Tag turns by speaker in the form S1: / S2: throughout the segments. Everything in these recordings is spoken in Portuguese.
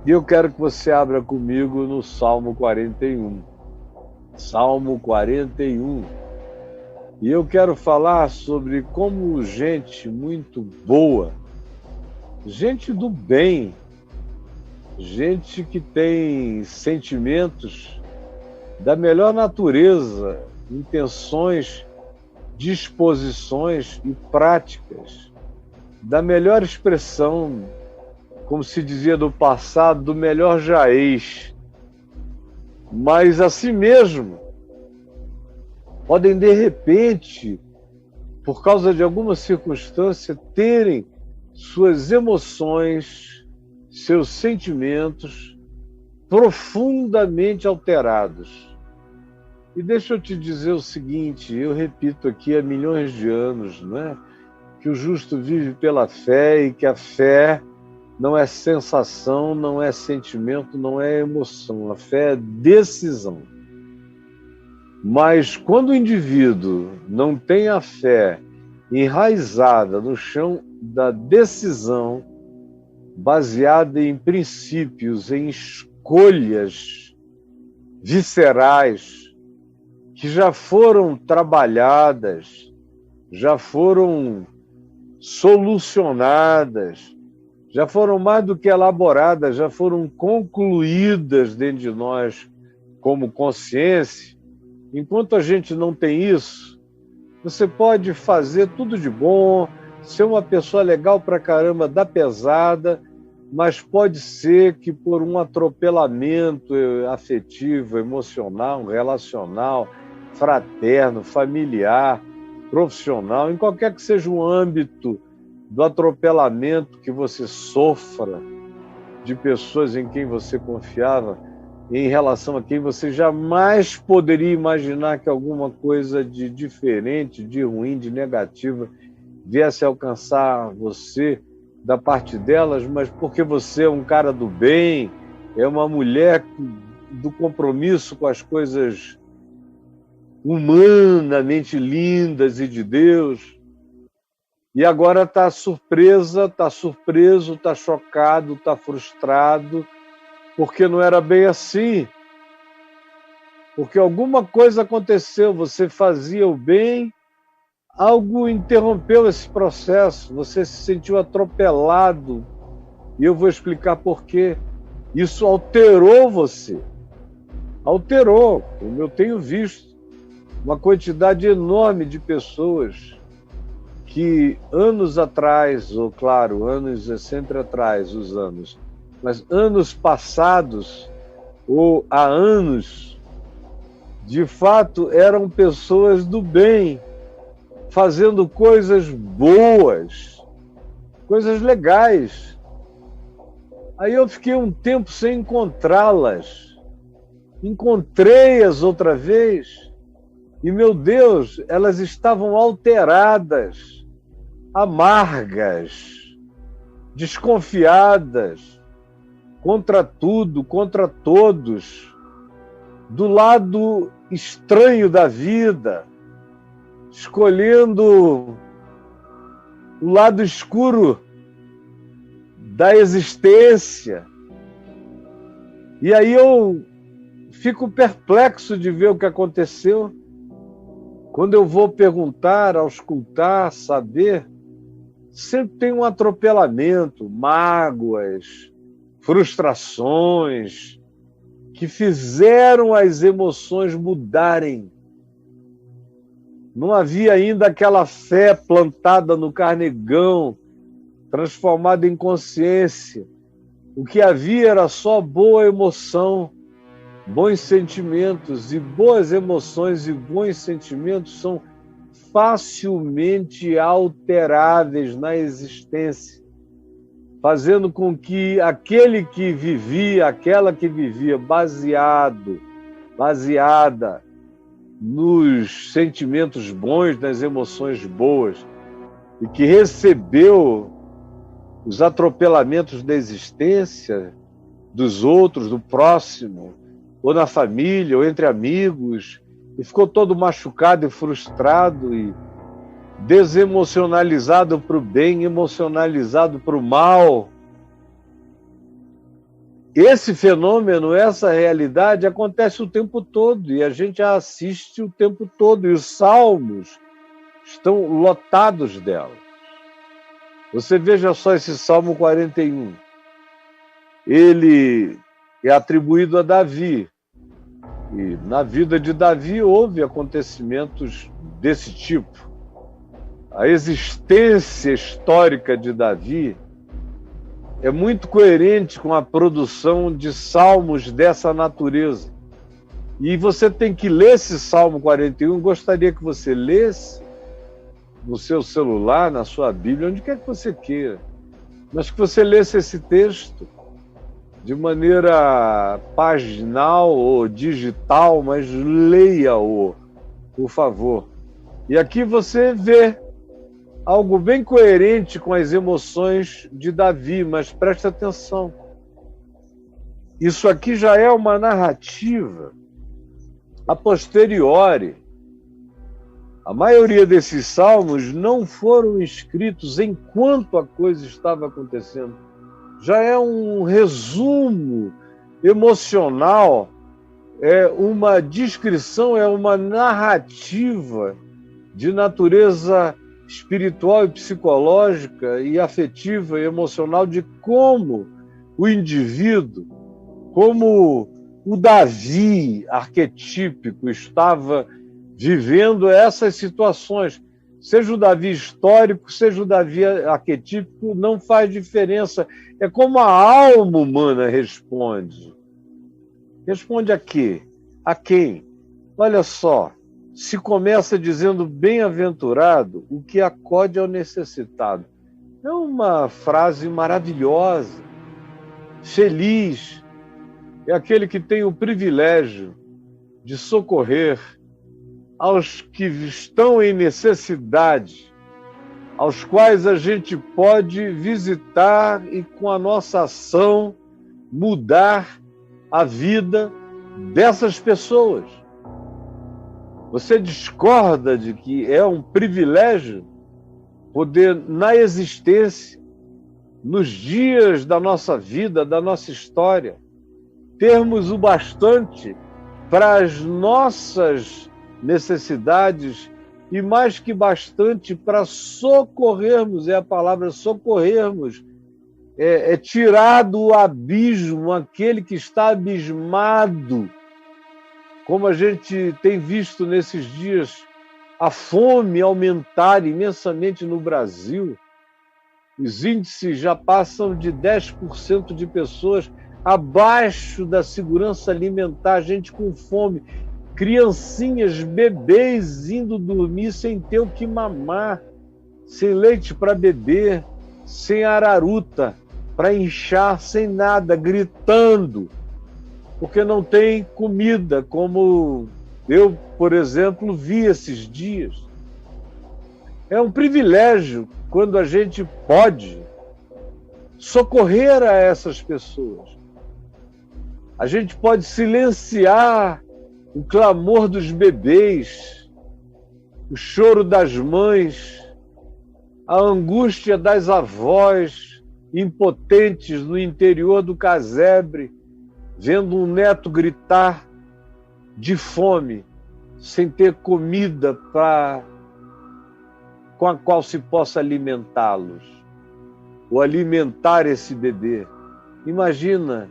S1: E eu quero que você abra comigo no Salmo 41. Salmo 41. E eu quero falar sobre como gente muito boa, gente do bem, gente que tem sentimentos da melhor natureza, intenções, disposições e práticas da melhor expressão, como se dizia do passado, do melhor jaez. Mas assim mesmo, podem de repente, por causa de alguma circunstância, terem suas emoções, seus sentimentos profundamente alterados. E deixa eu te dizer o seguinte, eu repito aqui há milhões de anos, né, que o justo vive pela fé e que a fé não é sensação, não é sentimento, não é emoção. A fé é decisão. Mas quando o indivíduo não tem a fé enraizada no chão da decisão, baseada em princípios, em escolhas viscerais, que já foram trabalhadas, já foram solucionadas, já foram mais do que elaboradas, já foram concluídas dentro de nós como consciência. Enquanto a gente não tem isso, você pode fazer tudo de bom, ser uma pessoa legal pra caramba, da pesada, mas pode ser que por um atropelamento afetivo, emocional, relacional, fraterno, familiar, profissional, em qualquer que seja o âmbito do atropelamento que você sofra de pessoas em quem você confiava, em relação a quem você jamais poderia imaginar que alguma coisa de diferente, de ruim, de negativa viesse a alcançar você da parte delas, mas porque você é um cara do bem, é uma mulher do compromisso com as coisas humanamente lindas e de Deus, e agora está surpresa, está surpreso, está chocado, está frustrado, porque não era bem assim. Porque alguma coisa aconteceu, você fazia o bem, algo interrompeu esse processo, você se sentiu atropelado, e eu vou explicar por quê. Isso alterou você. Alterou, como eu tenho visto, uma quantidade enorme de pessoas que anos atrás, ou claro, anos é sempre atrás os anos, mas anos passados, ou há anos, de fato eram pessoas do bem, fazendo coisas boas, coisas legais. Aí eu fiquei um tempo sem encontrá-las. Encontrei-as outra vez e, meu Deus, elas estavam alteradas, amargas, desconfiadas, contra tudo, contra todos, do lado estranho da vida, escolhendo o lado escuro da existência. E aí eu fico perplexo de ver o que aconteceu. Quando eu vou perguntar, auscultar, saber, sempre tem um atropelamento, mágoas, frustrações, que fizeram as emoções mudarem. Não havia ainda aquela fé plantada no carnegão, transformada em consciência. O que havia era só boa emoção, bons sentimentos, e boas emoções e bons sentimentos são facilmente alteráveis na existência, fazendo com que aquele que vivia, aquela que vivia baseada nos sentimentos bons, nas emoções boas, e que recebeu os atropelamentos da existência, dos outros, do próximo, ou na família, ou entre amigos, e ficou todo machucado e frustrado e desemocionalizado para o bem, emocionalizado para o mal. esse fenômeno, essa realidade acontece o tempo todo e a gente a assiste o tempo todo e os salmos estão lotados dela. Você veja só esse Salmo 41. Ele é atribuído a Davi. E na vida de Davi houve acontecimentos desse tipo. A existência histórica de Davi é muito coerente com a produção de salmos dessa natureza. E você tem que ler esse Salmo 41, gostaria que você lesse no seu celular, na sua Bíblia, onde quer que você queira, mas que você lesse esse texto de maneira paginal ou digital, mas leia-o, por favor. E aqui você vê algo bem coerente com as emoções de Davi, mas preste atenção. Isso aqui já é uma narrativa a posteriori. A maioria desses salmos não foram escritos enquanto a coisa estava acontecendo. Já é um resumo emocional, é uma descrição, é uma narrativa de natureza espiritual e psicológica e afetiva e emocional de como o indivíduo, como o Davi arquetípico estava vivendo essas situações. Seja o Davi histórico, seja o Davi arquetípico, não faz diferença. É como a alma humana responde. Responde a quê? A quem? Olha só, se começa dizendo bem-aventurado o que acode ao necessitado. É uma frase maravilhosa. Feliz é aquele que tem o privilégio de socorrer aos que estão em necessidade, aos quais a gente pode visitar e com a nossa ação mudar a vida dessas pessoas. Você discorda de que é um privilégio poder, na existência, nos dias da nossa vida, da nossa história, termos o bastante para as nossas necessidades e mais que bastante para socorrermos, é a palavra socorrermos, é tirar do abismo aquele que está abismado, como a gente tem visto nesses dias, a fome aumentar imensamente no Brasil. Os índices já passam de 10% de pessoas abaixo da segurança alimentar, gente com fome, criancinhas, bebês indo dormir sem ter o que mamar, sem leite para beber, sem araruta para inchar, sem nada, gritando, porque não tem comida, como eu, por exemplo, vi esses dias. É um privilégio quando a gente pode socorrer a essas pessoas. A gente pode silenciar o clamor dos bebês, o choro das mães, a angústia das avós impotentes no interior do casebre, vendo um neto gritar de fome, sem ter comida com a qual se possa alimentá-los, ou alimentar esse bebê. Imagina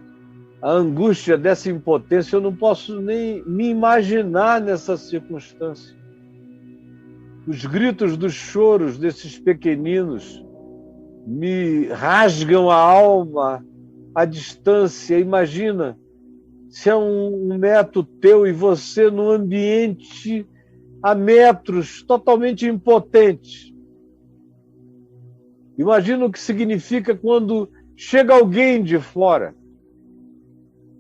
S1: a angústia dessa impotência, eu não posso nem me imaginar nessa circunstância. Os gritos dos choros desses pequeninos me rasgam a alma à distância. Imagina se é um neto teu e você num ambiente a metros, totalmente impotente. Imagina o que significa quando chega alguém de fora,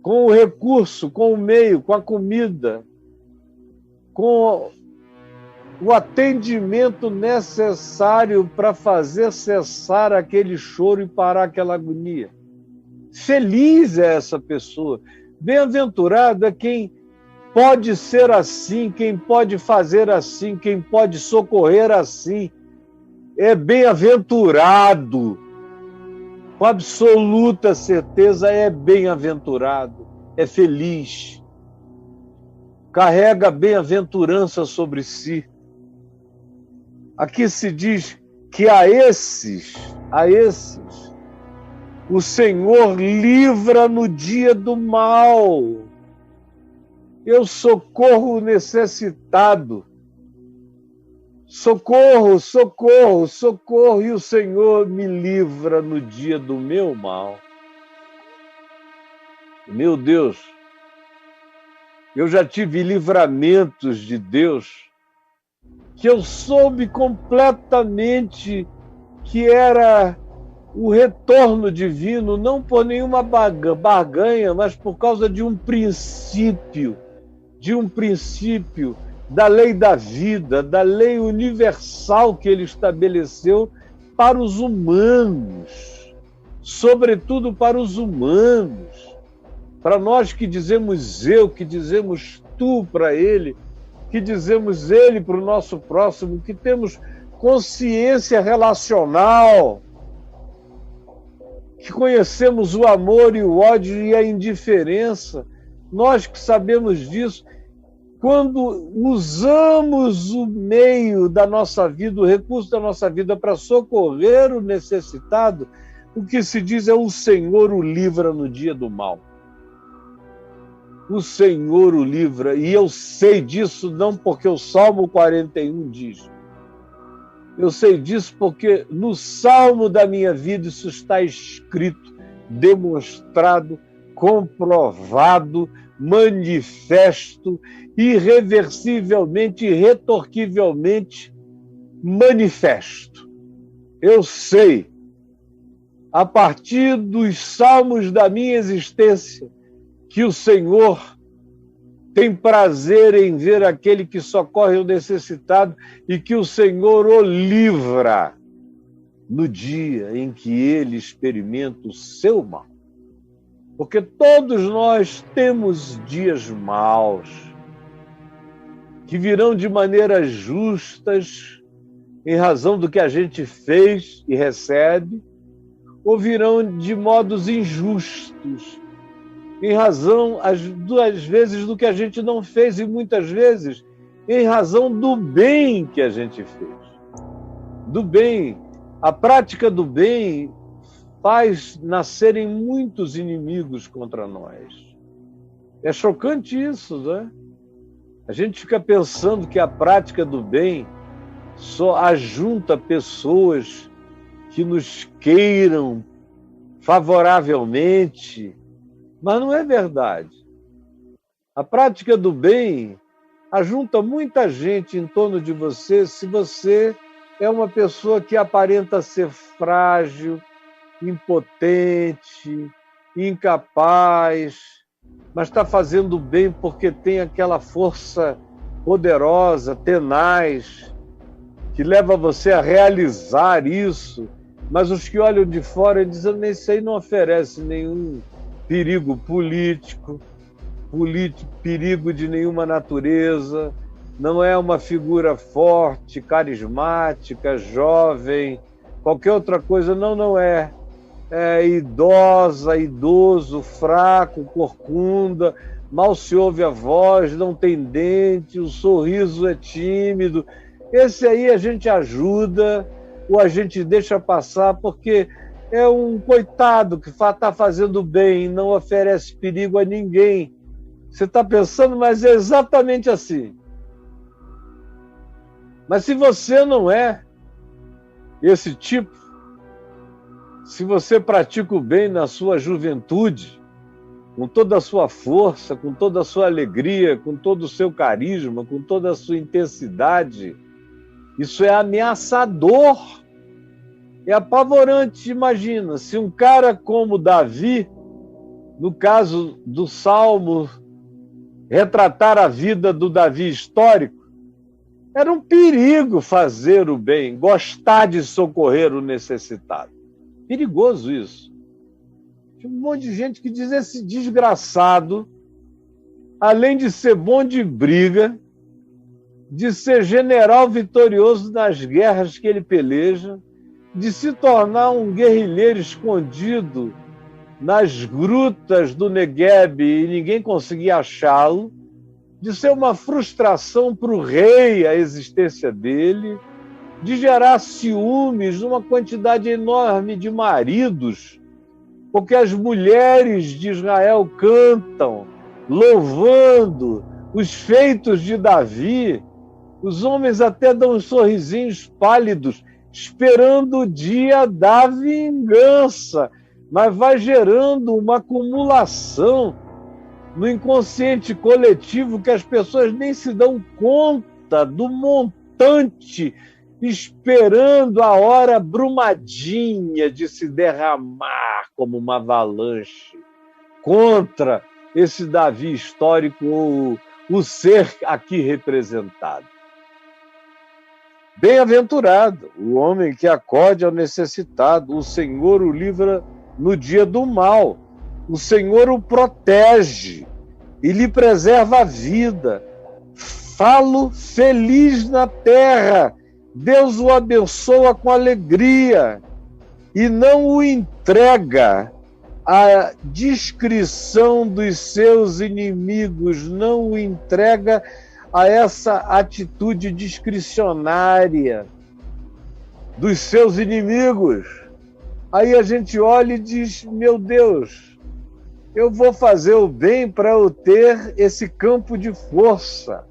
S1: com o recurso, com o meio, com a comida, com o atendimento necessário para fazer cessar aquele choro e parar aquela agonia. Feliz é essa pessoa. Bem-aventurado é quem pode ser assim, quem pode fazer assim, quem pode socorrer assim. É bem-aventurado. com absoluta certeza é bem-aventurado, é feliz, carrega a bem-aventurança sobre si. Aqui se diz que a esses, o Senhor livra no dia do mal. Eu socorro o necessitado. Socorro, socorro, socorro, e o Senhor me livra no dia do meu mal. Meu Deus, eu já tive livramentos de Deus que eu soube completamente que era o retorno divino, não por nenhuma barganha, mas por causa de um princípio da lei da vida, da lei universal que ele estabeleceu para os humanos, sobretudo para os humanos, para nós que dizemos eu, que dizemos tu para ele, que dizemos ele para o nosso próximo, que temos consciência relacional, que conhecemos o amor e o ódio e a indiferença, nós que sabemos disso, quando usamos o meio da nossa vida, o recurso da nossa vida para socorrer o necessitado, o que se diz é o Senhor o livra no dia do mal. O Senhor o livra, e eu sei disso não porque o Salmo 41 diz. Eu sei disso porque no Salmo da minha vida isso está escrito, demonstrado, comprovado, manifesto, irreversivelmente, retorquivelmente manifesto. Eu sei, a partir dos salmos da minha existência, que o Senhor tem prazer em ver aquele que socorre o necessitado e que o Senhor o livra no dia em que ele experimenta o seu mal. Porque todos nós temos dias maus, que virão de maneiras justas, em razão do que a gente fez e recebe, ou virão de modos injustos, em razão, às vezes, do que a gente não fez e muitas vezes em razão do bem que a gente fez. Do bem. A prática do bem faz nascerem muitos inimigos contra nós. É chocante isso, né? A gente fica pensando que a prática do bem só ajunta pessoas que nos queiram favoravelmente, mas não é verdade. A prática do bem ajunta muita gente em torno de você se você é uma pessoa que aparenta ser frágil, impotente, incapaz, mas está fazendo bem porque tem aquela força poderosa, tenaz, que leva você a realizar isso. Mas os que olham de fora dizem que isso aí não oferece nenhum perigo político, perigo de nenhuma natureza, não é uma figura forte, carismática, jovem, qualquer outra coisa, não é. É idosa, idoso, fraco, corcunda, mal se ouve a voz, não tem dente, o sorriso é tímido. Esse aí a gente ajuda ou a gente deixa passar porque é um coitado que está fazendo bem, não oferece perigo a ninguém. Você está pensando, mas é exatamente assim. Mas se você não é esse tipo, se você pratica o bem na sua juventude, com toda a sua força, com toda a sua alegria, com todo o seu carisma, com toda a sua intensidade, isso é ameaçador, é apavorante. Imagina, se um cara como Davi, no caso do Salmo, retratar a vida do Davi histórico, era um perigo fazer o bem, gostar de socorrer o necessitado. Perigoso isso. Tinha um monte de gente que diz: esse desgraçado, além de ser bom de briga, de ser general vitorioso nas guerras que ele peleja, de se tornar um guerrilheiro escondido nas grutas do Negueb e ninguém conseguia achá-lo, de ser uma frustração para o rei a existência dele, de gerar ciúmes numa quantidade enorme de maridos, porque as mulheres de Israel cantam, louvando os feitos de Davi, os homens até dão uns sorrisinhos pálidos, esperando o dia da vingança, mas vai gerando uma acumulação no inconsciente coletivo que as pessoas nem se dão conta do montante esperando a hora brumadinha de se derramar como uma avalanche contra esse Davi histórico ou o ser aqui representado. Bem-aventurado o homem que acode ao necessitado, o Senhor o livra no dia do mal, o Senhor o protege e lhe preserva a vida. Falo feliz na terra, Deus o abençoa com alegria e não o entrega à discrição dos seus inimigos, não o entrega a essa atitude discricionária dos seus inimigos. Aí a gente olha e diz, meu Deus, eu vou fazer o bem para eu ter esse campo de força,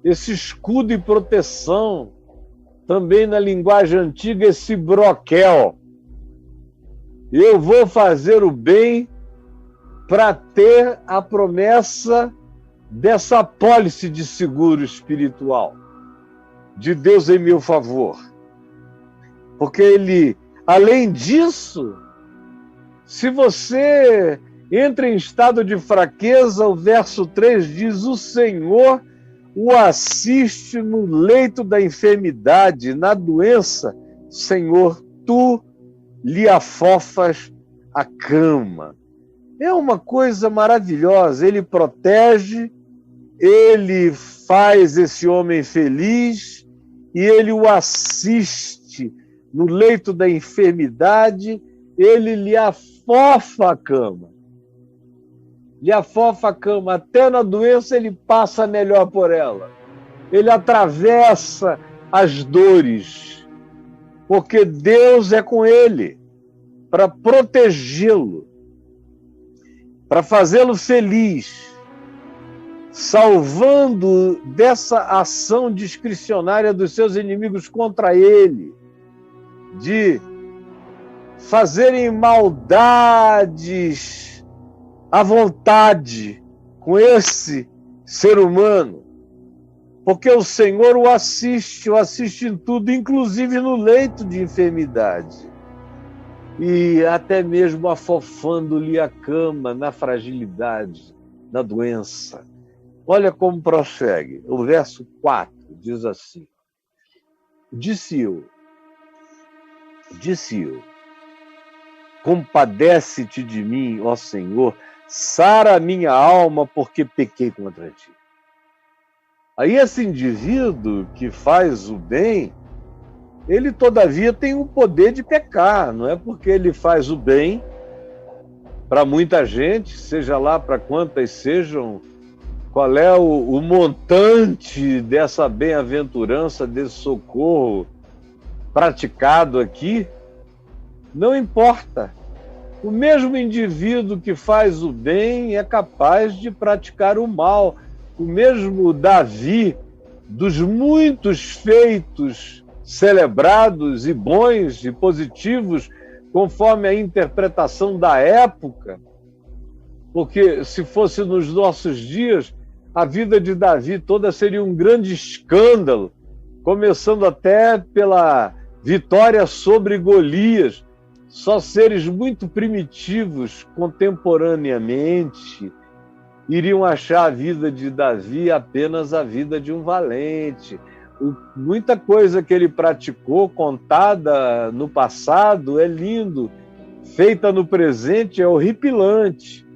S1: esse escudo e proteção, também na linguagem antiga, esse broquel. Eu vou fazer o bem para ter a promessa dessa apólice de seguro espiritual, de Deus em meu favor. Porque ele, além disso, se você entra em estado de fraqueza, o verso 3 diz, o Senhor o assiste no leito da enfermidade, na doença, Senhor, tu lhe afofas a cama. É uma coisa maravilhosa, ele protege, ele faz esse homem feliz e ele o assiste no leito da enfermidade, ele lhe afofa a cama. Lhe afofa a cama, até na doença ele passa melhor por ela. Ele atravessa as dores, porque Deus é com ele, para protegê-lo, para fazê-lo feliz, salvando dessa ação discricionária dos seus inimigos contra ele, de fazerem maldades à vontade com esse ser humano, porque o Senhor o assiste em tudo, inclusive no leito de enfermidade, e até mesmo afofando-lhe a cama na fragilidade, na doença. Olha como prossegue. O verso 4 diz assim, Disse eu, compadece-te de mim, ó Senhor, sara a minha alma, porque pequei contra ti. Aí esse indivíduo que faz o bem, ele todavia tem o poder de pecar, não é porque ele faz o bem para muita gente, seja lá para quantas sejam, qual é o montante dessa bem-aventurança, desse socorro praticado aqui, não importa. O mesmo indivíduo que faz o bem é capaz de praticar o mal. O mesmo Davi, dos muitos feitos celebrados e bons e positivos, conforme a interpretação da época, porque se fosse nos nossos dias, a vida de Davi toda seria um grande escândalo, começando até pela vitória sobre Golias. Só seres muito primitivos, contemporaneamente, iriam achar a vida de Davi apenas a vida de um valente. Muita coisa que ele praticou, contada no passado, é lindo. Feita no presente, é horripilante.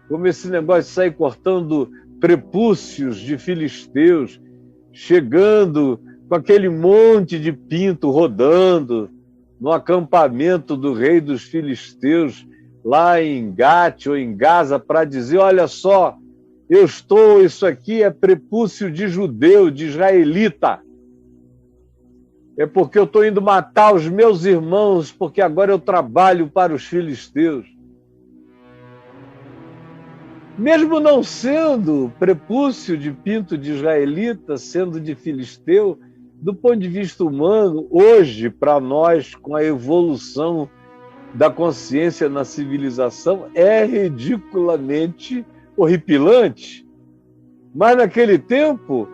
S1: Como esse negócio de sair cortando prepúcios de filisteus, chegando com aquele monte de pinto rodando no acampamento do rei dos filisteus, lá em Gate ou em Gaza, para dizer, olha só, isso aqui é prepúcio de judeu, de israelita. É porque eu estou indo matar os meus irmãos, porque agora eu trabalho para os filisteus. Mesmo não sendo prepúcio de pinto de israelita, sendo de filisteu, do ponto de vista humano, hoje, para nós, com a evolução da consciência na civilização, é ridiculamente horripilante. Mas naquele tempo,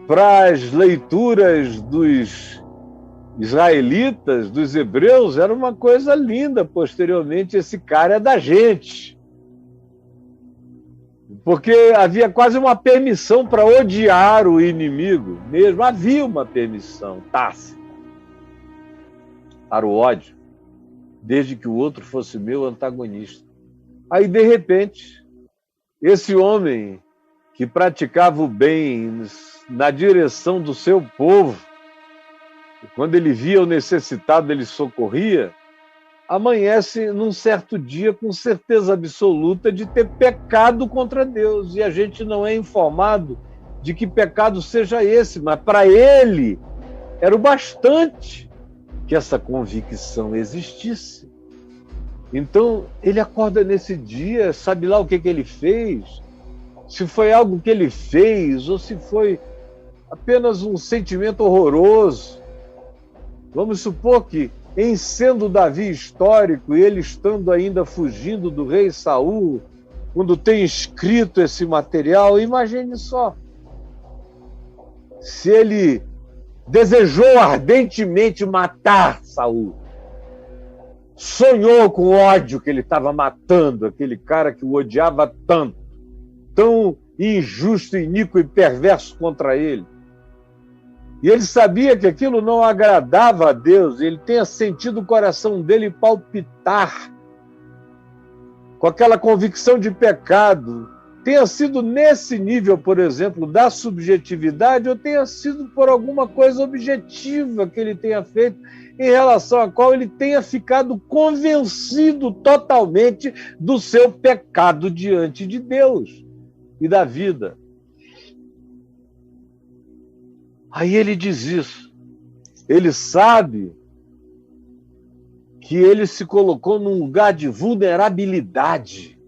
S1: para as leituras dos israelitas, dos hebreus, era uma coisa linda. Posteriormente, esse cara é da gente. Porque havia quase uma permissão para odiar o inimigo mesmo. Havia uma permissão tácita para o ódio, desde que o outro fosse meu antagonista. Aí, de repente, esse homem que praticava o bem na direção do seu povo, quando ele via o necessitado, ele socorria, amanhece num certo dia com certeza absoluta de ter pecado contra Deus. E a gente não é informado de que pecado seja esse, mas para ele era o bastante que essa convicção existisse. Então, ele acorda nesse dia, sabe lá o que ele fez? Se foi algo que ele fez ou se foi apenas um sentimento horroroso. Vamos supor que, em sendo Davi histórico e ele estando ainda fugindo do rei Saul, quando tem escrito esse material, imagine só, se ele desejou ardentemente matar Saul, sonhou com o ódio que ele estava matando, aquele cara que o odiava tanto, tão injusto, iníquo e perverso contra ele. E ele sabia que aquilo não agradava a Deus, ele tenha sentido o coração dele palpitar com aquela convicção de pecado, tenha sido nesse nível, por exemplo, da subjetividade, ou tenha sido por alguma coisa objetiva que ele tenha feito, em relação à qual ele tenha ficado convencido totalmente do seu pecado diante de Deus e da vida. Aí ele diz isso. Ele sabe que ele se colocou num lugar de vulnerabilidade.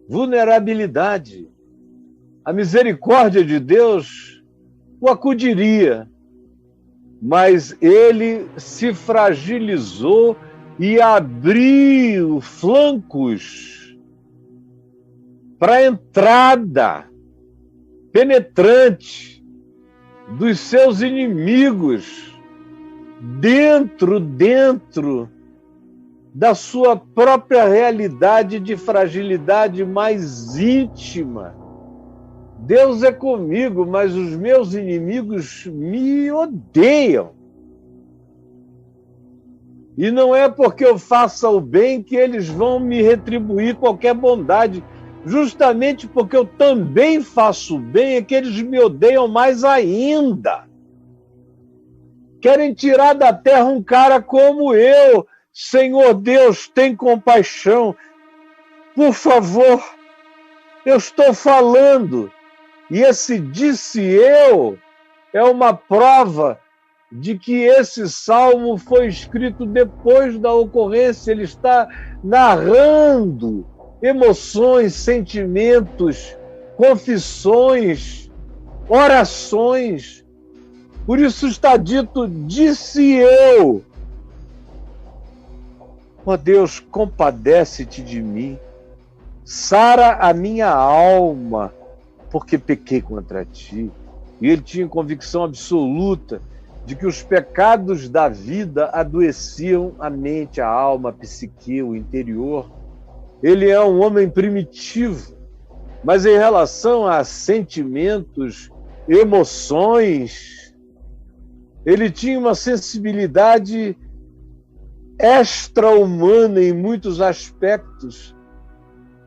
S1: Vulnerabilidade. A misericórdia de Deus o acudiria, mas ele se fragilizou e abriu flancos para a entrada penetrante dos seus inimigos dentro da sua própria realidade de fragilidade mais íntima. Deus é comigo, mas os meus inimigos me odeiam. E não é porque eu faça o bem que eles vão me retribuir qualquer bondade. Justamente porque eu também faço bem, é que eles me odeiam mais ainda. Querem tirar da terra um cara como eu. Senhor Deus, tem compaixão. Por favor, eu estou falando. E esse disse eu é uma prova de que esse salmo foi escrito depois da ocorrência. Ele está narrando emoções, sentimentos, confissões, orações. Por isso está dito, disse eu. Ó Deus, compadece-te de mim, sara a minha alma, porque pequei contra ti. E ele tinha convicção absoluta de que os pecados da vida adoeciam a mente, a alma, a psique, o interior. Ele é um homem primitivo, mas em relação a sentimentos, emoções, ele tinha uma sensibilidade extra-humana em muitos aspectos.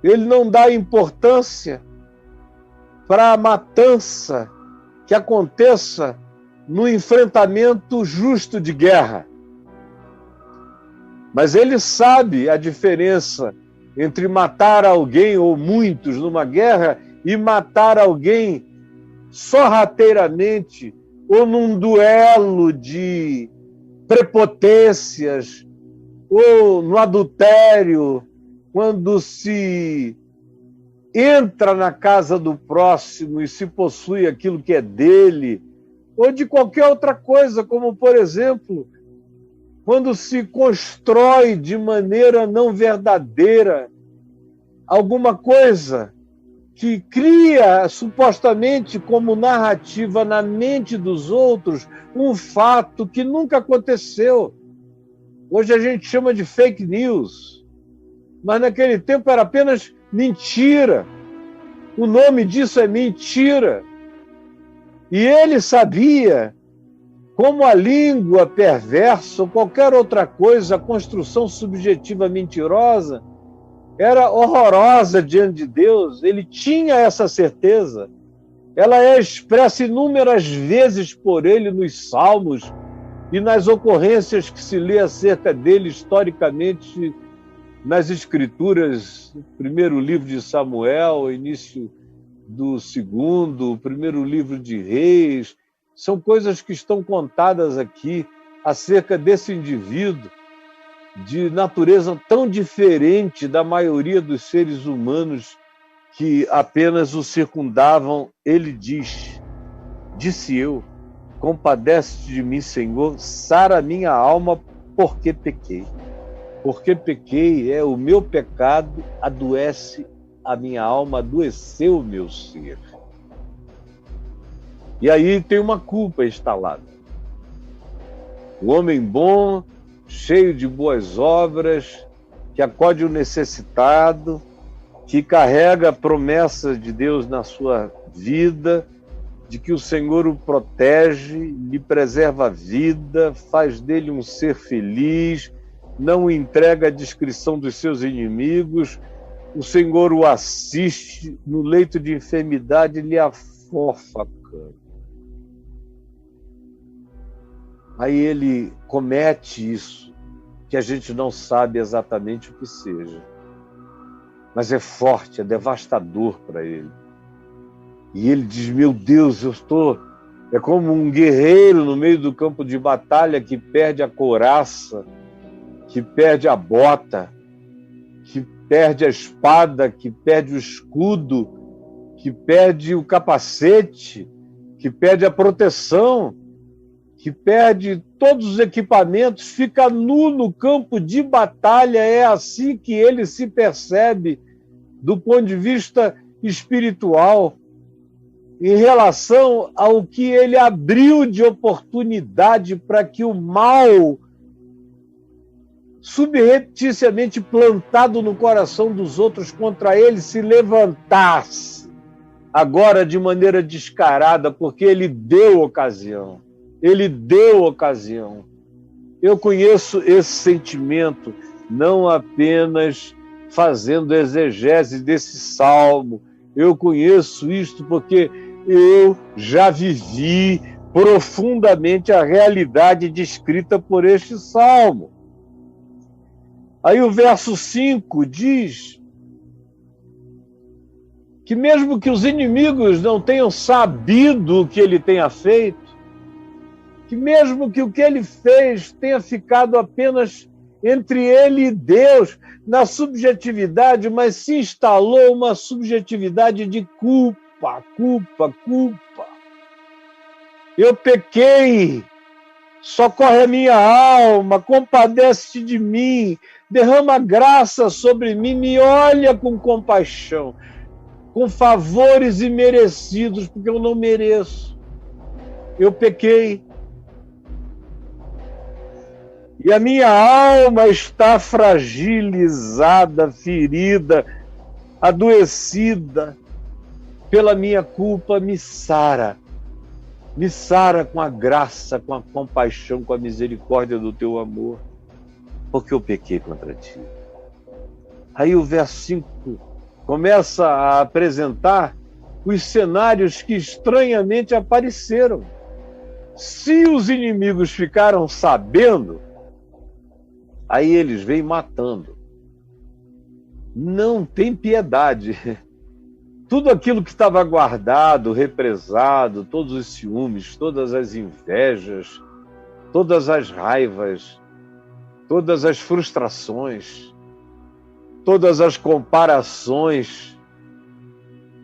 S1: Ele não dá importância para a matança que aconteça no enfrentamento justo de guerra. Mas ele sabe a diferença entre matar alguém ou muitos numa guerra e matar alguém sorrateiramente ou num duelo de prepotências ou no adultério, quando se entra na casa do próximo e se possui aquilo que é dele, ou de qualquer outra coisa, como, por exemplo, quando se constrói de maneira não verdadeira alguma coisa que cria supostamente como narrativa na mente dos outros um fato que nunca aconteceu. Hoje a gente chama de fake news, mas naquele tempo era apenas mentira. O nome disso é mentira. E ele sabia como a língua perversa ou qualquer outra coisa, a construção subjetiva mentirosa, era horrorosa diante de Deus. Ele tinha essa certeza. Ela é expressa inúmeras vezes por ele nos Salmos e nas ocorrências que se lê acerca dele historicamente nas Escrituras, o primeiro livro de Samuel, o início do segundo, o primeiro livro de Reis. São coisas que estão contadas aqui acerca desse indivíduo de natureza tão diferente da maioria dos seres humanos que apenas o circundavam. Ele disse eu, compadece de mim, Senhor, sara minha alma, porque pequei. Porque pequei, o meu pecado adoece a minha alma, adoeceu o meu ser. E aí tem uma culpa instalada. O homem bom, cheio de boas obras, que acode o necessitado, que carrega a promessa de Deus na sua vida, de que o Senhor o protege, lhe preserva a vida, faz dele um ser feliz, não o entrega à descrição dos seus inimigos, o Senhor o assiste no leito de enfermidade, lhe afofa a cama. Aí ele comete isso, que a gente não sabe exatamente o que seja. Mas é forte, é devastador para ele. E ele diz, meu Deus, eu estou... É como um guerreiro no meio do campo de batalha que perde a couraça, que perde a bota, que perde a espada, que perde o escudo, que perde o capacete, que perde a proteção, que perde todos os equipamentos, fica nu no campo de batalha. É assim que ele se percebe do ponto de vista espiritual, em relação ao que ele abriu de oportunidade para que o mal, subrepticiamente plantado no coração dos outros contra ele, se levantasse, agora de maneira descarada, porque ele deu ocasião. Ele deu ocasião. Eu conheço esse sentimento, não apenas fazendo exegese desse salmo. Eu conheço isto porque eu já vivi profundamente a realidade descrita por este salmo. Aí o verso 5 diz que mesmo que os inimigos não tenham sabido o que ele tenha feito, que mesmo que o que ele fez tenha ficado apenas entre ele e Deus, na subjetividade, mas se instalou uma subjetividade de culpa, culpa, culpa. Eu pequei, socorre a minha alma, compadece-te de mim, derrama graça sobre mim, me olha com compaixão, com favores imerecidos, porque eu não mereço. Eu pequei. E a minha alma está fragilizada, ferida, adoecida pela minha culpa. Me sara com a graça, com a compaixão, com a misericórdia do teu amor, porque eu pequei contra ti. Aí o verso 5 começa a apresentar os cenários que estranhamente apareceram. Se os inimigos ficaram sabendo, Aí eles vêm matando. Não tem piedade. Tudo aquilo que estava guardado, represado, todos os ciúmes, todas as invejas, todas as raivas, todas as frustrações, todas as comparações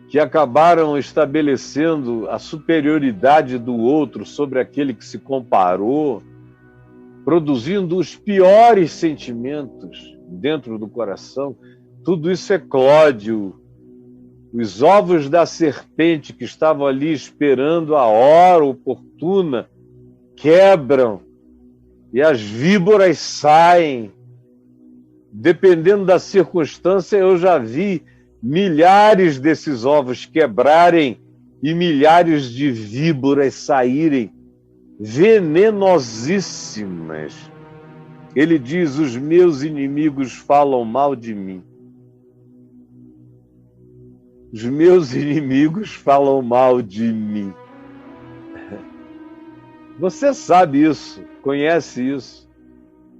S1: que acabaram estabelecendo a superioridade do outro sobre aquele que se comparou, produzindo os piores sentimentos dentro do coração, tudo isso eclode. Os ovos da serpente que estavam ali esperando a hora oportuna quebram e as víboras saem. Dependendo da circunstância, eu já vi milhares desses ovos quebrarem e milhares de víboras saírem, venenosíssimas. Ele diz: os meus inimigos falam mal de mim. Os meus inimigos falam mal de mim. Você sabe isso, conhece isso.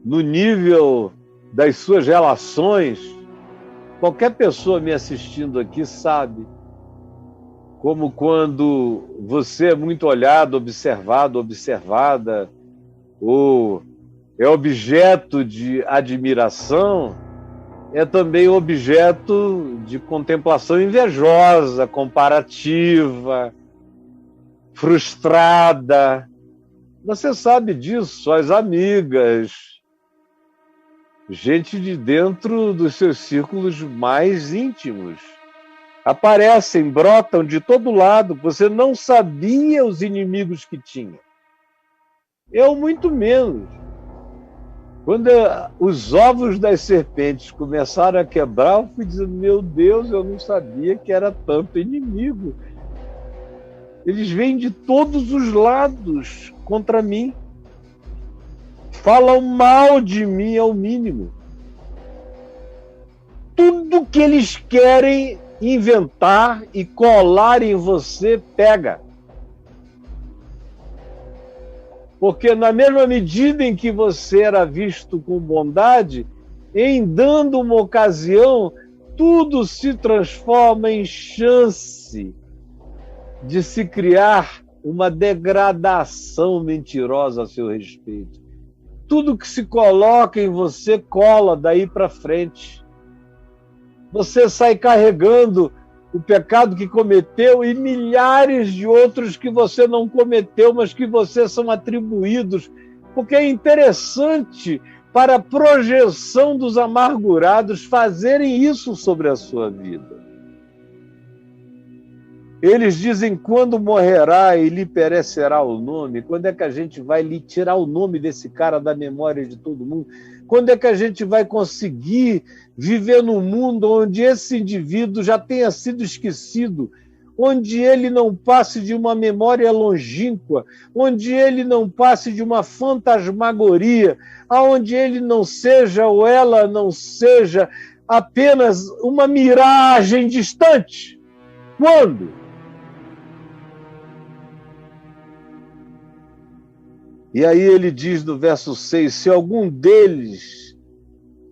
S1: No nível das suas relações, qualquer pessoa me assistindo aqui sabe. Como quando você é muito olhado, observado, observada, ou é objeto de admiração, é também objeto de contemplação invejosa, comparativa, frustrada. Você sabe disso, suas amigas, gente de dentro dos seus círculos mais íntimos. Aparecem, brotam de todo lado, você não sabia os inimigos que tinha. Eu muito menos. Quando os ovos das serpentes começaram a quebrar, eu fui dizendo: meu Deus, eu não sabia que era tanto inimigo. Eles vêm de todos os lados contra mim. Falam mal de mim ao mínimo. Tudo que eles querem inventar e colar em você, pega. Porque na mesma medida em que você era visto com bondade, em dando uma ocasião, tudo se transforma em chance de se criar uma degradação mentirosa a seu respeito. Tudo que se coloca em você cola daí para frente. Você sai carregando o pecado que cometeu e milhares de outros que você não cometeu, mas que você são atribuídos, porque é interessante para a projeção dos amargurados fazerem isso sobre a sua vida. Eles dizem: quando morrerá e lhe perecerá o nome? Quando é que a gente vai lhe tirar o nome desse cara da memória de todo mundo? Quando é que a gente vai conseguir viver num mundo onde esse indivíduo já tenha sido esquecido, onde ele não passe de uma memória longínqua, onde ele não passe de uma fantasmagoria, aonde ele não seja ou ela não seja apenas uma miragem distante? Quando? E aí ele diz no verso 6, se algum deles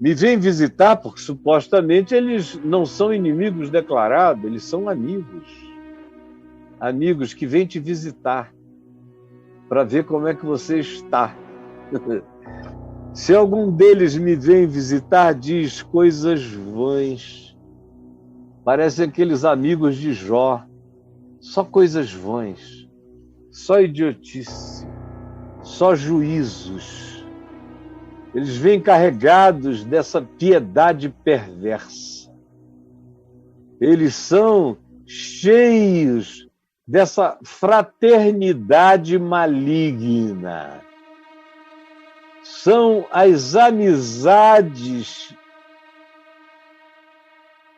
S1: me vem visitar, porque supostamente eles não são inimigos declarados, eles são amigos. Amigos que vêm te visitar para ver como é que você está. Se algum deles me vem visitar, diz coisas vãs. Parece aqueles amigos de Jó. Só coisas vãs, só idiotice, só juízos. Eles vêm carregados dessa piedade perversa. Eles são cheios dessa fraternidade maligna. São as amizades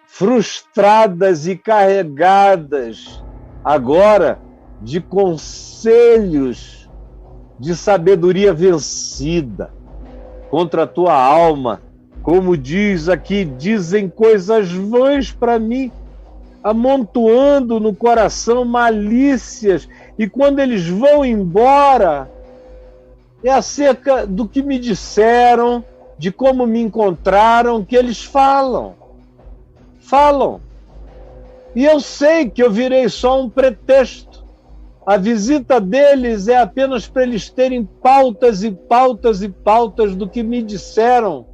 S1: frustradas e carregadas agora de conselhos de sabedoria vencida contra a tua alma. Como diz aqui, dizem coisas vãs para mim, amontoando no coração malícias, e quando eles vão embora, é acerca do que me disseram, de como me encontraram, que eles falam. Falam. E eu sei que eu virei só um pretexto. A visita deles é apenas para eles terem pautas e pautas e pautas do que me disseram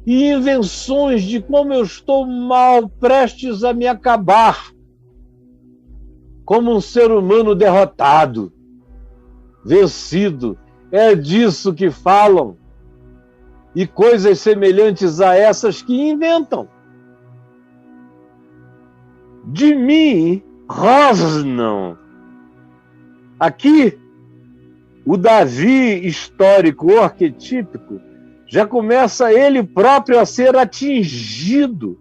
S1: e invenções de como eu estou mal, prestes a me acabar, como um ser humano derrotado, vencido. É disso que falam. E coisas semelhantes a essas que inventam. De mim rosnam. Aqui, o Davi histórico, o arquetípico, já começa ele próprio a ser atingido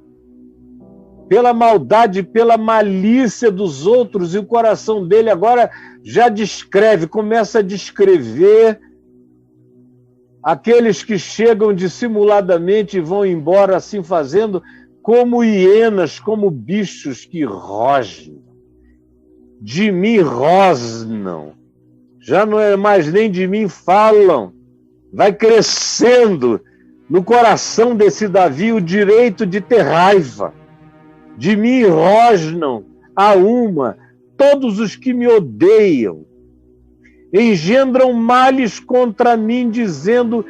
S1: pela maldade, pela malícia dos outros, e o coração dele agora já descreve, começa a descrever aqueles que chegam dissimuladamente e vão embora assim fazendo, como hienas, como bichos que rosnam. De mim rosnam. Já não é mais nem de mim falam. Vai crescendo no coração desse Davi o direito de ter raiva. De mim rosnam a uma todos os que me odeiam. Engendram males contra mim, dizendo: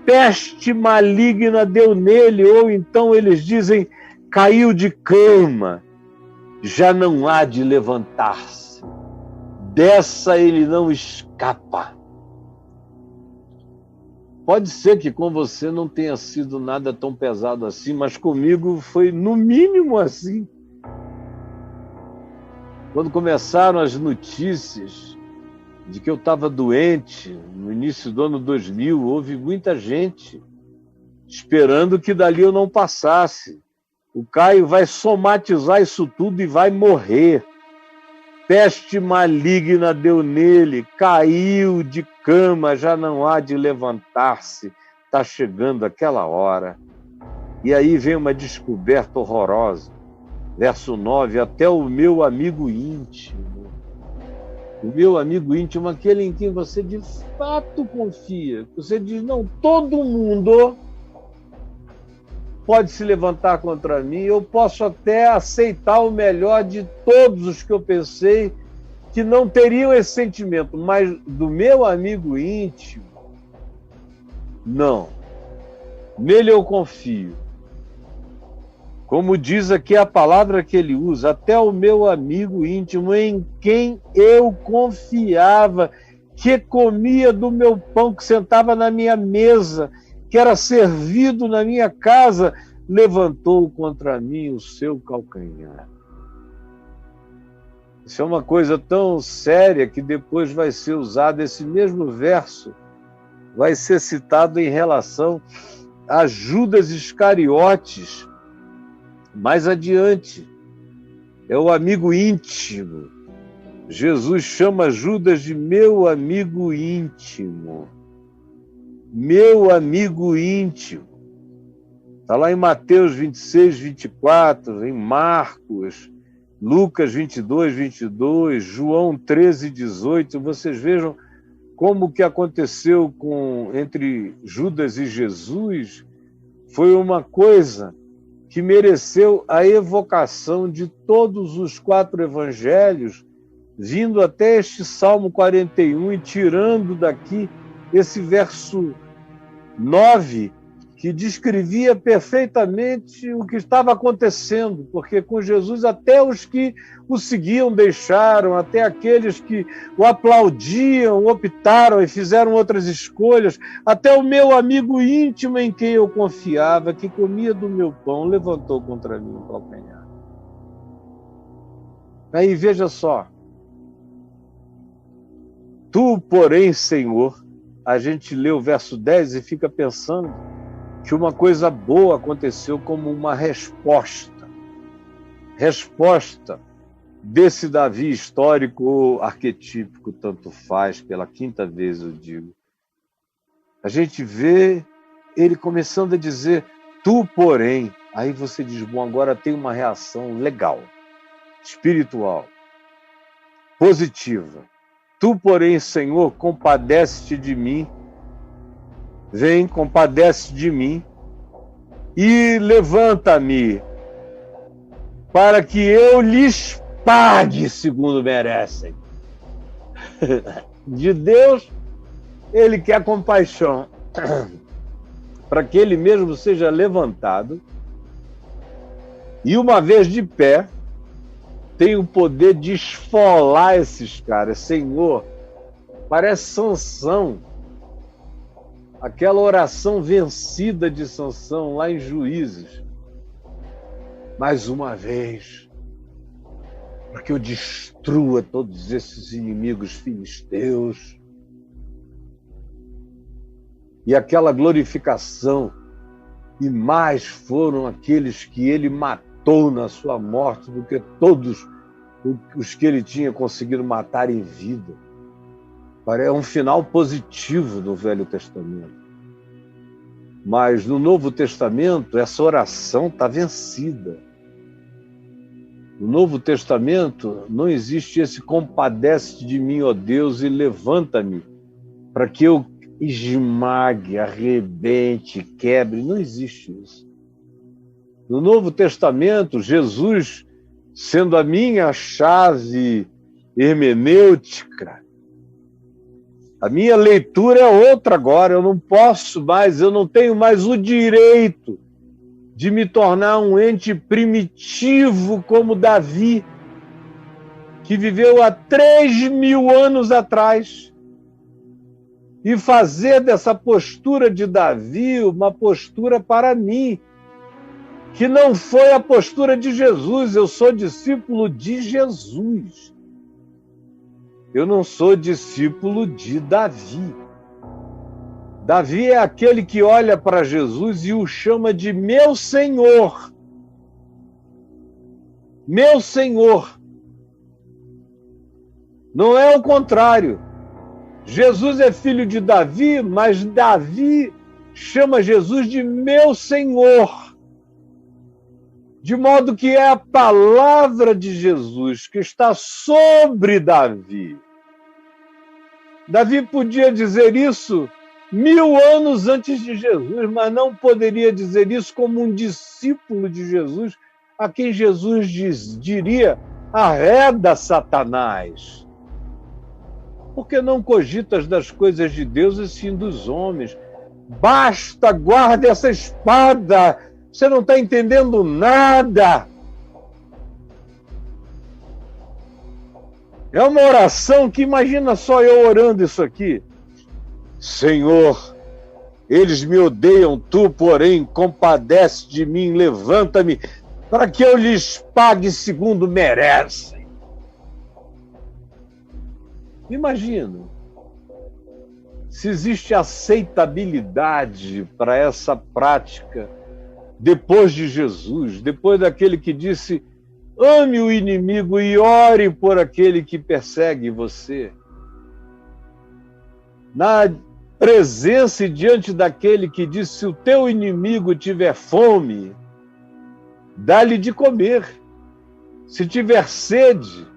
S1: peste maligna deu nele. Ou então eles dizem: caiu de cama, já não há de levantar-se. Dessa ele não escapa. Pode ser que com você não tenha sido nada tão pesado assim, mas comigo foi no mínimo assim. Quando começaram as notícias de que eu estava doente, no início do ano 2000, houve muita gente esperando que dali eu não passasse. O Caio vai somatizar isso tudo e vai morrer. Peste maligna deu nele, caiu de cama, já não há de levantar-se. Está chegando aquela hora. E aí vem uma descoberta horrorosa. Verso 9, até o meu amigo íntimo. O meu amigo íntimo, aquele em quem você de fato confia. Você diz: não, todo mundo pode se levantar contra mim, eu posso até aceitar o melhor de todos os que eu pensei que não teriam esse sentimento, mas do meu amigo íntimo, não. Nele eu confio. Como diz aqui a palavra que ele usa, até o meu amigo íntimo, em quem eu confiava, que comia do meu pão, que sentava na minha mesa, que era servido na minha casa, levantou contra mim o seu calcanhar. Isso é uma coisa tão séria que depois vai ser usado, esse mesmo verso vai ser citado em relação a Judas Iscariotes, mais adiante. É o amigo íntimo. Jesus chama Judas de meu amigo íntimo. Meu amigo íntimo. Está lá em Mateus 26, 24, em Marcos, Lucas 22, 22, João 13, 18. Vocês vejam como que aconteceu entre Judas e Jesus. Foi uma coisa que mereceu a evocação de todos os 4 evangelhos, vindo até este Salmo 41 e tirando daqui esse verso 9, que descrevia perfeitamente o que estava acontecendo, porque com Jesus até os que o seguiam deixaram, até aqueles que o aplaudiam, optaram e fizeram outras escolhas, até o meu amigo íntimo em quem eu confiava, que comia do meu pão, levantou contra mim o calcanhar. Aí veja só, tu, porém, Senhor, a gente lê o verso 10 e fica pensando que uma coisa boa aconteceu como uma resposta desse Davi histórico ou arquetípico, tanto faz, pela 5ª vez eu digo. A gente vê ele começando a dizer, tu, porém, aí você diz, bom, agora tem uma reação legal, espiritual, positiva. Tu, porém, Senhor, compadece-te de mim. vem, compadece de mim e levanta-me, para que eu lhes pague segundo merecem. De Deus, ele quer compaixão, para que ele mesmo seja levantado e, uma vez de pé, tem o poder de esfolar esses caras. Senhor, parece Sansão, aquela oração vencida de Sansão lá em Juízes. Mais uma vez, para que eu destrua todos esses inimigos filisteus. E aquela glorificação, e mais foram aqueles que ele matou na sua morte do que todos os que ele tinha conseguido matar em vida. É um final positivo no Velho Testamento. Mas no Novo Testamento, essa oração está vencida. No Novo Testamento, não existe esse compadece de mim, ó Deus, e levanta-me, para que eu esmague, arrebente, quebre. Não existe isso. No Novo Testamento, Jesus, sendo a minha chave hermenêutica, a minha leitura é outra agora. Eu não posso mais, eu não tenho mais o direito de me tornar um ente primitivo como Davi, que viveu há 3.000 anos atrás, e fazer dessa postura de Davi uma postura para mim, que não foi a postura de Jesus. Eu sou discípulo de Jesus. Eu não sou discípulo de Davi. Davi é aquele que olha para Jesus e o chama de meu Senhor. Meu Senhor. Não é o contrário. Jesus é filho de Davi, mas Davi chama Jesus de meu Senhor. De modo que é a palavra de Jesus que está sobre Davi. Davi podia dizer isso 1000 anos antes de Jesus, mas não poderia dizer isso como um discípulo de Jesus, a quem Jesus diria: arreda, Satanás. Porque não cogitas das coisas de Deus e sim dos homens. Basta, guarda essa espada. Você não está entendendo nada. É uma oração que, imagina só eu orando isso aqui. Senhor, eles me odeiam, tu, porém, compadece de mim, levanta-me, para que eu lhes pague segundo merecem. Imagina, se existe aceitabilidade para essa prática depois de Jesus, depois daquele que disse: ame o inimigo e ore por aquele que persegue você. Na presença e diante daquele que disse: se o teu inimigo tiver fome, dá-lhe de comer. Se tiver sede,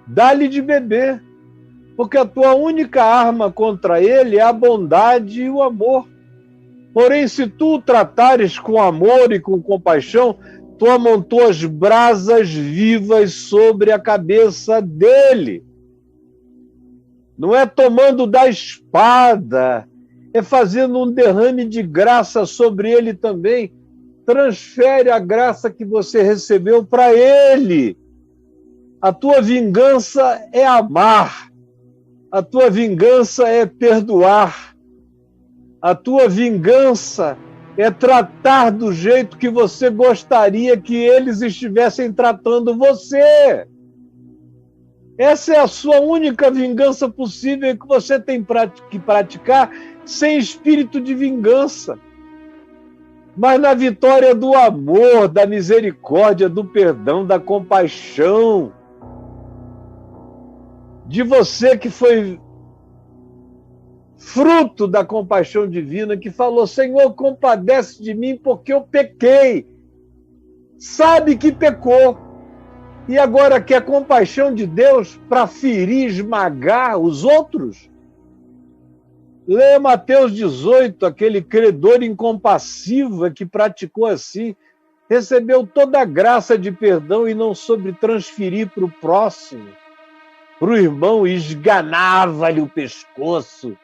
S1: dá-lhe de beber. Porque a tua única arma contra ele é a bondade e o amor. Porém, se tu o tratares com amor e com compaixão, tu amontoas brasas vivas sobre a cabeça dele. Não é tomando da espada, é fazendo um derrame de graça sobre ele também. Transfere a graça que você recebeu para ele. A tua vingança é amar. A tua vingança é perdoar. A tua vingança é tratar do jeito que você gostaria que eles estivessem tratando você. Essa é a sua única vingança possível que você tem que praticar sem espírito de vingança. Mas na vitória do amor, da misericórdia, do perdão, da compaixão, de você que foi fruto da compaixão divina, que falou: Senhor, compadece de mim porque eu pequei. Sabe que pecou. E agora quer compaixão de Deus para ferir, esmagar os outros? Leia Mateus 18, aquele credor incompassivo que praticou assim, recebeu toda a graça de perdão e não soube transferir para o próximo, para o irmão, e esganava-lhe o pescoço.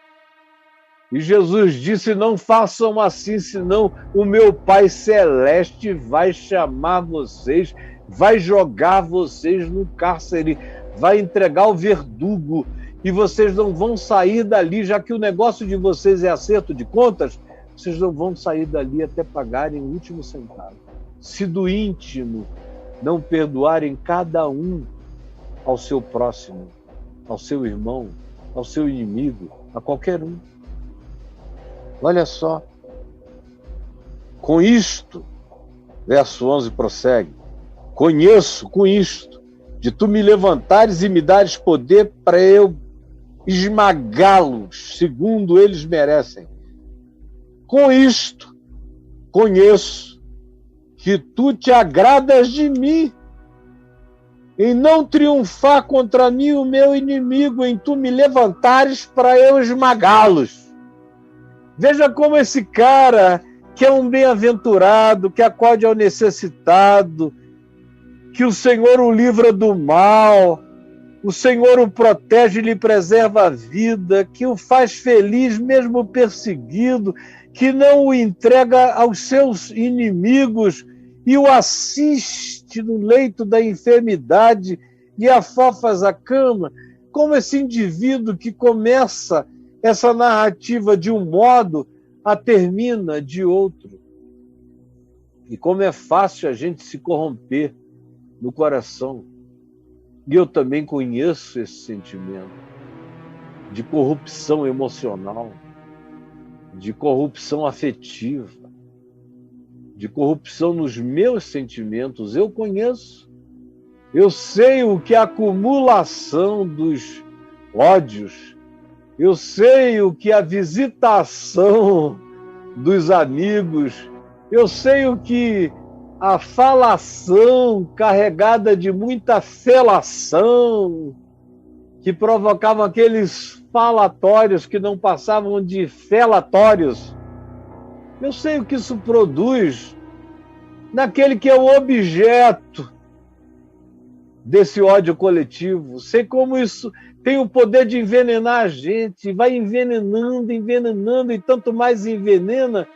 S1: E Jesus disse: não façam assim, senão o meu Pai Celeste vai chamar vocês, vai jogar vocês no cárcere, vai entregar o verdugo, e vocês não vão sair dali, já que o negócio de vocês é acerto de contas, vocês não vão sair dali até pagarem o último centavo. Se do íntimo não perdoarem cada um ao seu próximo, ao seu irmão, ao seu inimigo, a qualquer um. Olha só. Com isto, verso 11 prossegue: conheço com isto, de tu me levantares e me dares poder para eu esmagá-los, segundo eles merecem. Com isto, conheço que tu te agradas de mim, em não triunfar contra mim o meu inimigo, em tu me levantares para eu esmagá-los. Veja como esse cara, que é um bem-aventurado, que acode ao necessitado, que o Senhor o livra do mal, o Senhor o protege e lhe preserva a vida, que o faz feliz mesmo perseguido, que não o entrega aos seus inimigos e o assiste no leito da enfermidade e afofas a cama, como esse indivíduo que começa essa narrativa de um modo, a termina de outro. E como é fácil a gente se corromper no coração. E eu também conheço esse sentimento de corrupção emocional, de corrupção afetiva, de corrupção nos meus sentimentos. Eu conheço. Eu sei o que é a acumulação dos ódios. Eu sei o que é a visitação dos amigos. Eu sei o que a falação carregada de muita felação, que provocavam aqueles falatórios que não passavam de felatórios. Eu sei o que isso produz naquele que é o objeto desse ódio coletivo. Sei como isso tem o poder de envenenar a gente, vai envenenando, envenenando, e tanto mais envenena,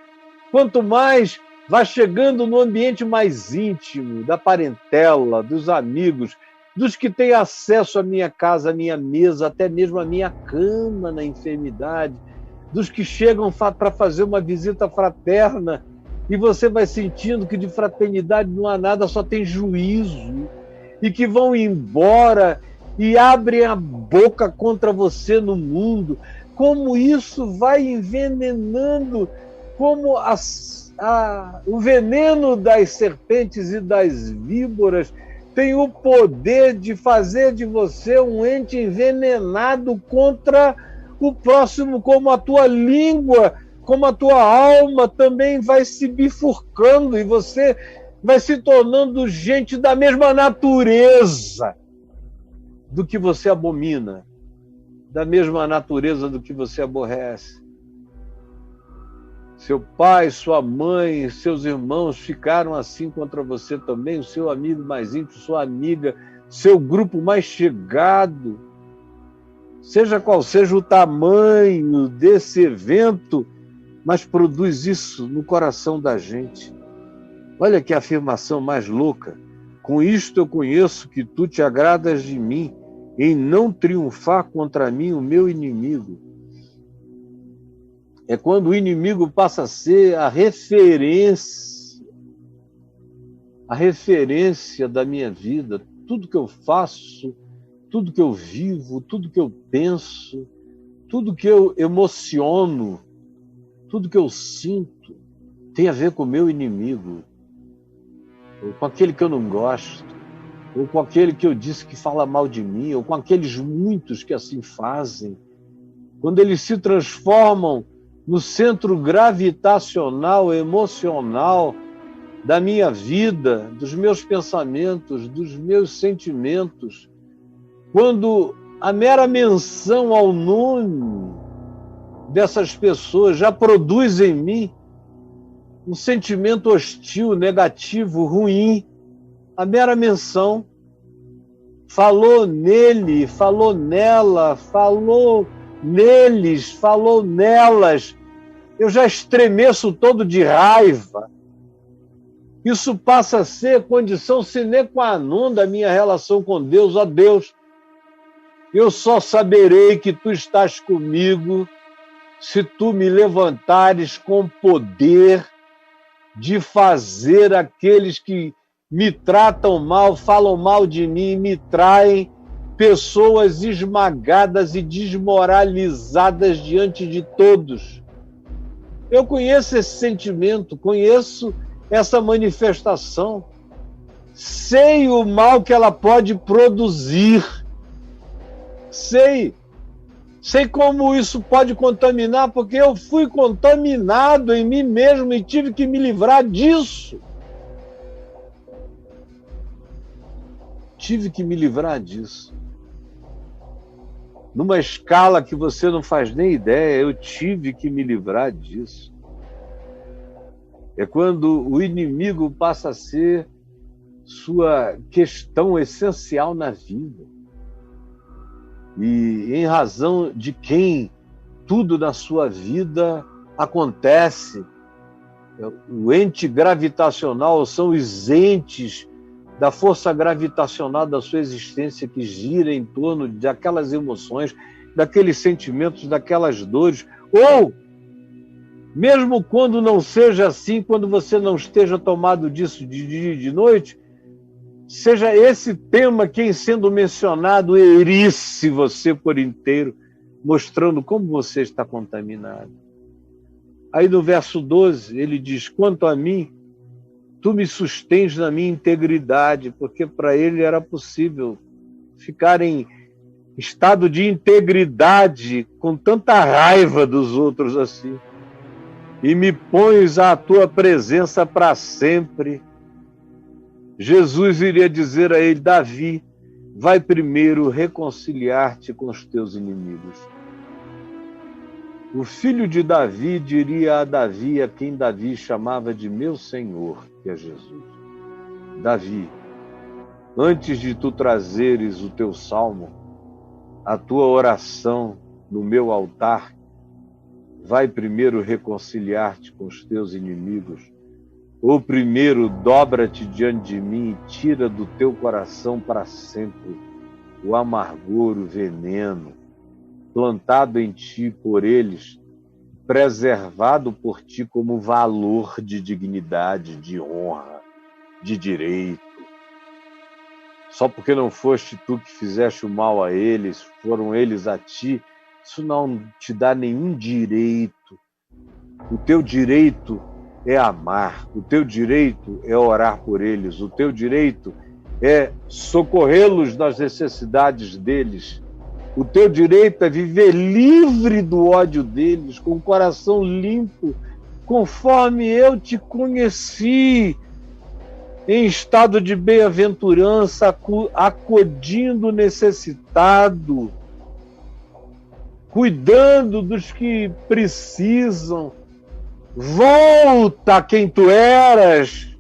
S1: quanto mais vai chegando no ambiente mais íntimo, da parentela, dos amigos, dos que têm acesso à minha casa, à minha mesa, até mesmo à minha cama na enfermidade, dos que chegam para fazer uma visita fraterna, e você vai sentindo que de fraternidade não há nada, só tem juízo, e que vão embora e abrem a boca contra você no mundo. Como isso vai envenenando, como o veneno das serpentes e das víboras tem o poder de fazer de você um ente envenenado contra o próximo, como a tua língua, como a tua alma também vai se bifurcando e você vai se tornando gente da mesma natureza do que você abomina, da mesma natureza do que você aborrece. Seu pai, sua mãe, seus irmãos ficaram assim contra você também, o seu amigo mais íntimo, sua amiga, seu grupo mais chegado. Seja qual seja o tamanho desse evento, mas produz isso no coração da gente. Olha que afirmação mais louca. Com isto eu conheço que tu te agradas de mim, em não triunfar contra mim o meu inimigo. É quando o inimigo passa a ser a referência da minha vida. Tudo que eu faço, tudo que eu vivo, tudo que eu penso, tudo que eu emociono, tudo que eu sinto, tem a ver com o meu inimigo, ou com aquele que eu não gosto, ou com aquele que eu disse que fala mal de mim, ou com aqueles muitos que assim fazem. Quando eles se transformam no centro gravitacional, emocional da minha vida, dos meus pensamentos, dos meus sentimentos, quando a mera menção ao nome dessas pessoas já produz em mim um sentimento hostil, negativo, ruim. A mera menção. Falou nele, falou nela, falou neles, falou nelas. Eu já estremeço todo de raiva. Isso passa a ser condição sine qua non da minha relação com Deus. Ó Deus, eu só saberei que Tu estás comigo se Tu me levantares com poder de fazer aqueles que me tratam mal, falam mal de mim, me traem, pessoas esmagadas e desmoralizadas diante de todos. Eu conheço esse sentimento, conheço essa manifestação, sei o mal que ela pode produzir, sei como isso pode contaminar, porque eu fui contaminado em mim mesmo e tive que me livrar disso. Tive que me livrar disso. Numa escala que você não faz nem ideia, eu tive que me livrar disso. É quando o inimigo passa a ser sua questão essencial na vida. E em razão de quem tudo na sua vida acontece. O ente gravitacional são os entes da força gravitacional da sua existência que gira em torno daquelas emoções, daqueles sentimentos, daquelas dores. Ou, mesmo quando não seja assim, quando você não esteja tomado disso de dia e de noite, seja esse tema quem sendo mencionado erisse você por inteiro, mostrando como você está contaminado. Aí no verso 12, ele diz, quanto a mim, Tu me sustens na minha integridade, porque para ele era possível ficar em estado de integridade com tanta raiva dos outros assim. E me pões à Tua presença para sempre. Jesus iria dizer a ele, Davi, vai primeiro reconciliar-te com os teus inimigos. O filho de Davi diria a Davi, a quem Davi chamava de meu Senhor, que é Jesus. Davi, antes de tu trazeres o teu salmo, a tua oração no meu altar, vai primeiro reconciliar-te com os teus inimigos, ou primeiro dobra-te diante de mim e tira do teu coração para sempre o amargor, o veneno, plantado em ti por eles, preservado por ti como valor de dignidade, de honra, de direito. Só porque não foste tu que fizeste o mal a eles, foram eles a ti, isso não te dá nenhum direito. O teu direito é amar, o teu direito é orar por eles, o teu direito é socorrê-los nas necessidades deles. O teu direito é viver livre do ódio deles, com o coração limpo, conforme eu te conheci, em estado de bem-aventurança, acudindo o necessitado, cuidando dos que precisam. Volta a quem tu eras,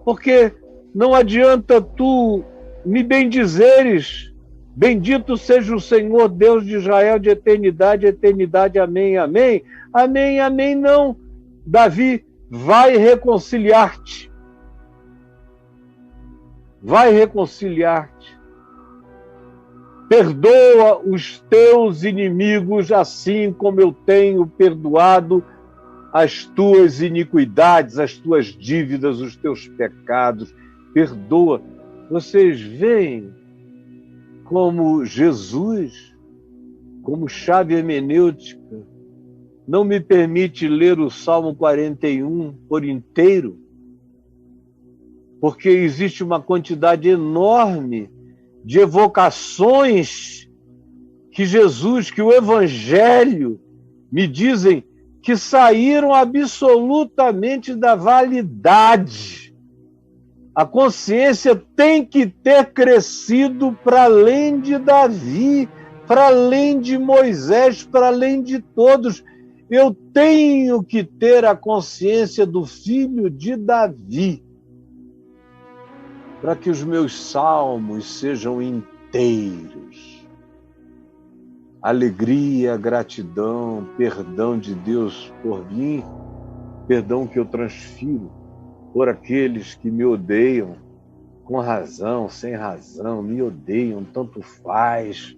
S1: porque não adianta tu me bendizeres. Bendito seja o Senhor Deus de Israel de eternidade a eternidade. Amém, amém. Amém, amém, não. Davi, vai reconciliar-te. Vai reconciliar-te. Perdoa os teus inimigos, assim como eu tenho perdoado as tuas iniquidades, as tuas dívidas, os teus pecados. Perdoa. Vocês veem como Jesus, como chave hermenêutica, não me permite ler o Salmo 41 por inteiro, porque existe uma quantidade enorme de evocações que Jesus, que o Evangelho me dizem que saíram absolutamente da validade. A consciência tem que ter crescido para além de Davi, para além de Moisés, para além de todos. Eu tenho que ter a consciência do filho de Davi, para que os meus salmos sejam inteiros. Alegria, gratidão, perdão de Deus por mim, perdão que eu transfiro por aqueles que me odeiam, com razão, sem razão, me odeiam, tanto faz.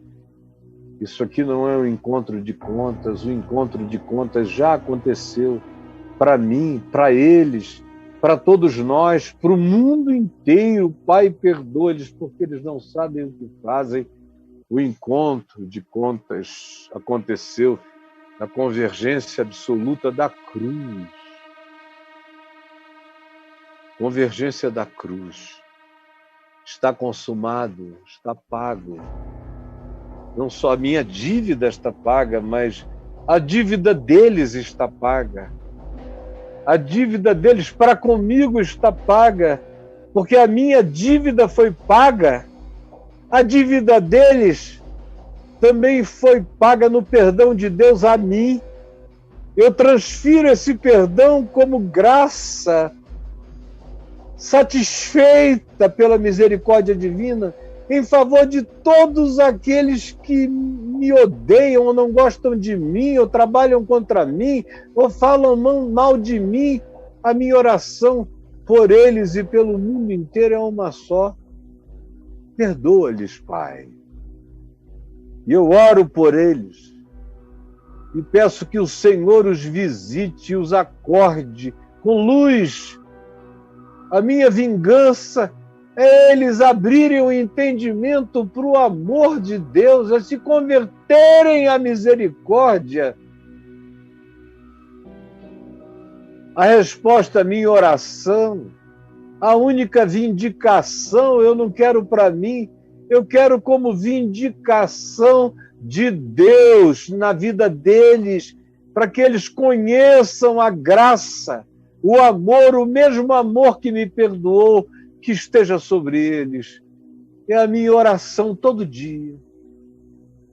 S1: Isso aqui não é um encontro de contas, o encontro de contas já aconteceu para mim, para eles, para todos nós, para o mundo inteiro. Pai, perdoa-lhes porque eles não sabem o que fazem. O encontro de contas aconteceu na convergência absoluta da cruz. Convergência da cruz. Está consumado, está pago. Não só a minha dívida está paga, mas a dívida deles está paga. A dívida deles para comigo está paga, porque a minha dívida foi paga. A dívida deles também foi paga no perdão de Deus a mim. Eu transfiro esse perdão como graça, satisfeita pela misericórdia divina, em favor de todos aqueles que me odeiam, ou não gostam de mim, ou trabalham contra mim, ou falam mal de mim. A minha oração por eles e pelo mundo inteiro é uma só. Perdoa-lhes, Pai. E eu oro por eles e peço que o Senhor os visite e os acorde com luz. A minha vingança é eles abrirem o entendimento para o amor de Deus, a se converterem à misericórdia. A resposta à minha oração, a única vindicação, eu não quero para mim, eu quero como vindicação de Deus na vida deles, para que eles conheçam a graça, o amor, o mesmo amor que me perdoou, que esteja sobre eles. É a minha oração todo dia.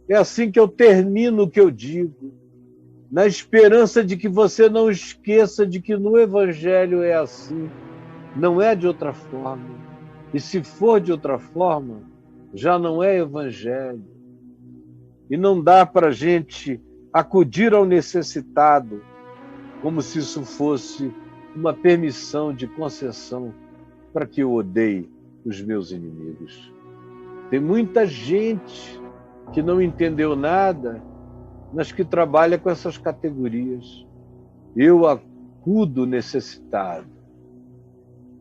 S1: É assim que eu termino o que eu digo, na esperança de que você não esqueça de que no Evangelho é assim, não é de outra forma. E se for de outra forma, já não é Evangelho. E não dá para a gente acudir ao necessitado como se isso fosse uma permissão de concessão para que eu odeie os meus inimigos. Tem muita gente que não entendeu nada, mas que trabalha com essas categorias. Eu acudo necessitado,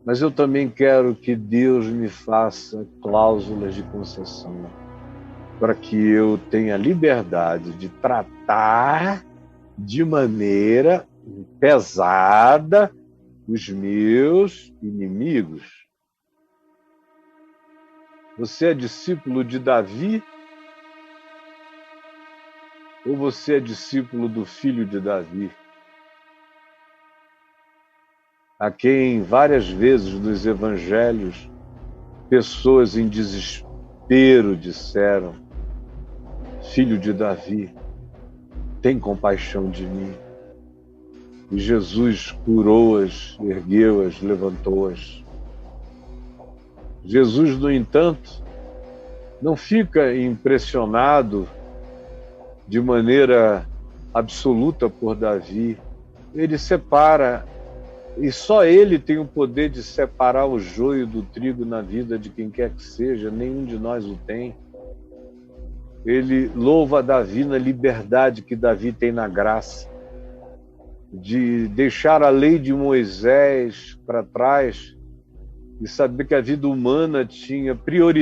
S1: mas eu também quero que Deus me faça cláusulas de concessão, para que eu tenha liberdade de tratar de maneira pesada os meus inimigos. Você é discípulo de Davi? Ou você é discípulo do filho de Davi? A quem várias vezes nos evangelhos pessoas em desespero disseram: Filho de Davi, tem compaixão de mim. E Jesus curou-as, ergueu-as, levantou-as. Jesus, no entanto, não fica impressionado de maneira absoluta por Davi. Ele separa, e só ele tem o poder de separar o joio do trigo na vida de quem quer que seja, nenhum de nós o tem. Ele louva Davi na liberdade que Davi tem na graça, de deixar a lei de Moisés para trás e saber que a vida humana tinha prioridade